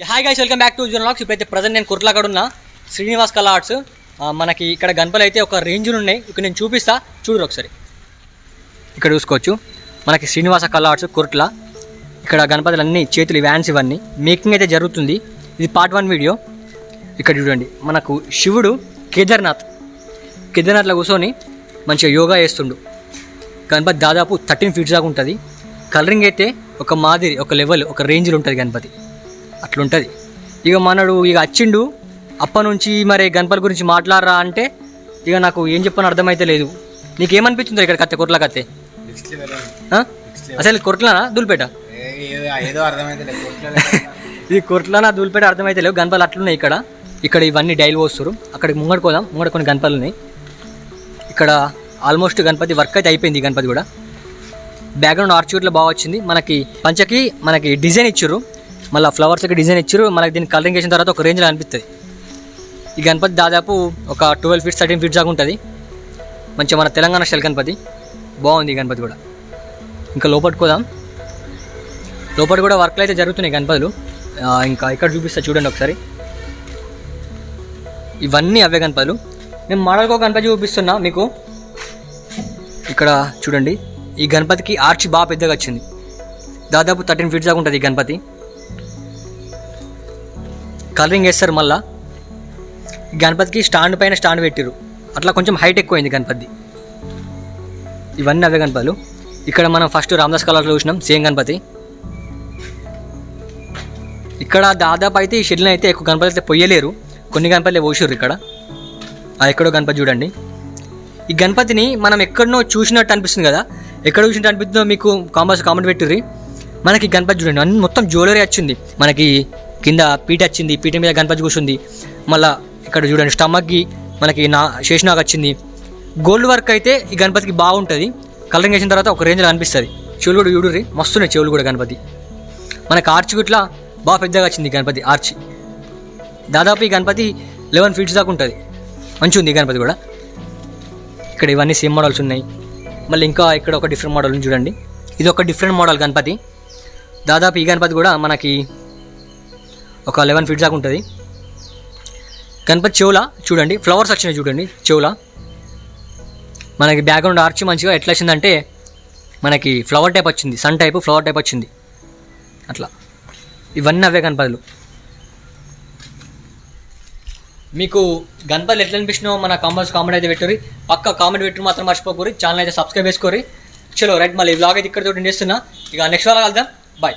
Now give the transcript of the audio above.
Hi guys, welcome back to జోనలాక్స్. ఇప్పుడైతే present నేను కుర్లాగడ ఉన్న శ్రీనివాస్ కళా ఆర్ట్స్. మనకి ఇక్కడ గణపలు అయితే ఒక రేంజ్లు ఉన్నాయి. ఇక్కడ నేను చూపిస్తా, చూడరు ఒకసారి. ఇక్కడ చూసుకోవచ్చు మనకి శ్రీనివాస కళా ఆర్ట్స్ కుర్ట్ల. ఇక్కడ గణపతులు అన్నీ చేతులు వ్యాన్స్ ఇవన్నీ మేకింగ్ అయితే జరుగుతుంది. ఇది పార్ట్ 1 వీడియో. ఇక్కడ చూడండి, మనకు శివుడు కేదార్నాథ్లో కూర్చొని మంచిగా యోగా చేస్తుండు. గణపతి దాదాపు 13 ఫీట్స్ దాకా ఉంటుంది. కలరింగ్ అయితే ఒక మాదిరి, ఒక లెవెల్, ఒక రేంజ్లో ఉంటుంది గణపతి. అట్లుంటుంది. ఇక మనడు ఇక వచ్చిండు అప్ప నుంచి మరి గణపతి గురించి మాట్లాడరా అంటే ఇక నాకు ఏం చెప్పని అర్థమైతే లేదు. నీకేమనిపించిందో ఇక్కడ కత్తే కొట్ల కత్తే? అసలు కొట్లనా దూల్పేట? ఇది కొట్లనా దూల్పేట అర్థమైతే లేవు. గణపలు అట్లున్నాయి ఇక్కడ. ఇక్కడ ఇవన్నీ డైలీ వస్తారు. అక్కడికి ముంగడుకోదాం. ముంగడ కొన్ని గణపలు ఉన్నాయి. ఇక్కడ ఆల్మోస్ట్ గణపతి వర్క్ అయితే అయిపోయింది. గణపతి కూడా బ్యాక్గ్రౌండ్ ఆర్చూట్లో బాగా వచ్చింది. మనకి పంచకి మనకి డిజైన్ ఇచ్చారు, మళ్ళీ ఫ్లవర్స్కి డిజైన్ ఇచ్చారు. మనకి దీన్ని కలరింగ్ చేసిన తర్వాత ఒక రేంజ్లో అనిపిస్తుంది. ఈ గణపతి దాదాపు ఒక 12 ఫీట్స్ 13 ఫీట్స్ దాకా ఉంటుంది. మంచిగా మన తెలంగాణ స్టైల్ గణపతి బాగుంది. ఈ గణపతి కూడా ఇంకా లోపట్టుకోదాం. లోపల కూడా వర్క్లు అయితే జరుగుతున్నాయి గణపతులు. ఇంకా ఇక్కడ చూపిస్తా చూడండి ఒకసారి. ఇవన్నీ అవే గణపతులు. నేను మోడల్కో గణపతి చూపిస్తున్నా మీకు. ఇక్కడ చూడండి, ఈ గణపతికి ఆర్చ్ బాగా పెద్దగా వచ్చింది. దాదాపు 13 ఫీట్స్ దాకా ఉంటుంది ఈ గణపతి. కలరింగ్ వేస్తారు. మళ్ళీ గణపతికి స్టాండ్ పైన స్టాండ్ పెట్టిరు. అట్లా కొంచెం హైట్ ఎక్కువైంది గణపతి. ఇవన్నీ అవే గణపతులు. ఇక్కడ మనం ఫస్ట్ రామదాస్ కలర్లో చూసినాం సేమ్ గణపతి. ఇక్కడ దాదాపు అయితే ఈ షెడ్లను అయితే ఎక్కువ గణపతి అయితే పొయ్యలేరు. కొన్ని గణపతులే పోసారు ఇక్కడ. ఎక్కడో గణపతి చూడండి. ఈ గణపతిని మనం ఎక్కడనో చూసినట్టు అనిపిస్తుంది కదా. ఎక్కడ చూసినట్టు అనిపిస్తుందో మీకు కామెంట్ పెట్టిర్రి. మనకి గణపతి చూడండి, అన్ని మొత్తం జ్యువెలరీ వచ్చింది. మనకి కింద పీట వచ్చింది, పీట మీద గణపతి కూర్చుంది. మళ్ళీ ఇక్కడ చూడండి స్టమక్కి మనకి శేషనాగ్ వచ్చింది. గోల్డ్ వర్క్ అయితే ఈ గణపతికి బాగుంటుంది. కలరింగ్ వేసిన తర్వాత ఒక రేంజ్లో అనిపిస్తుంది. చెవులు కూడా చూడుర్రి, మస్తున్నాయి చెవులు కూడా గణపతి. మనకి ఆర్చ్ ఇట్లా బాగా పెద్దగా వచ్చింది గణపతి ఆర్చ్. దాదాపు ఈ గణపతి 11 ఫీట్స్ దాకా ఉంటుంది. మంచిగా ఉంది ఈ గణపతి కూడా. ఇక్కడ ఇవన్నీ సేమ్ మోడల్స్ ఉన్నాయి. మళ్ళీ ఇంకా ఇక్కడ ఒక డిఫరెంట్ మోడల్ ఉంది చూడండి. ఇది ఒక డిఫరెంట్ మోడల్ గణపతి. దాదాపు ఈ గణపతి కూడా మనకి ఒక 11 ఫీట్స్ దాకా ఉంటుంది. గణపతి చెవుల చూడండి ఫ్లవర్స్ వచ్చినాయి చూడండి. చెవుల మనకి బ్యాక్గ్రౌండ్ ఆర్చ్ మంచిగా ఎట్లా వచ్చిందంటే మనకి ఫ్లవర్ టైప్ వచ్చింది, సన్ టైప్ ఫ్లవర్ టైప్ వచ్చింది అట్లా. ఇవన్నీ అవే గణపతులు. మీకు గణపతులు ఎట్లా అనిపించినావో మన కామెంట్ అయితే పెట్టుర్రి. పక్క కామెంట్ పెట్టి మాత్రం మర్చిపోకూరి. ఛానల్ అయితే సబ్స్క్రైబ్ చేసుకోరి. చలో రైట్, మళ్ళీ ఈ వ్లాగ్ అయితే ఇక్కడ తోటి చేస్తున్నా. ఇక నెక్స్ట్ వ్లాగ్ కలుద్దాం. బాయ్.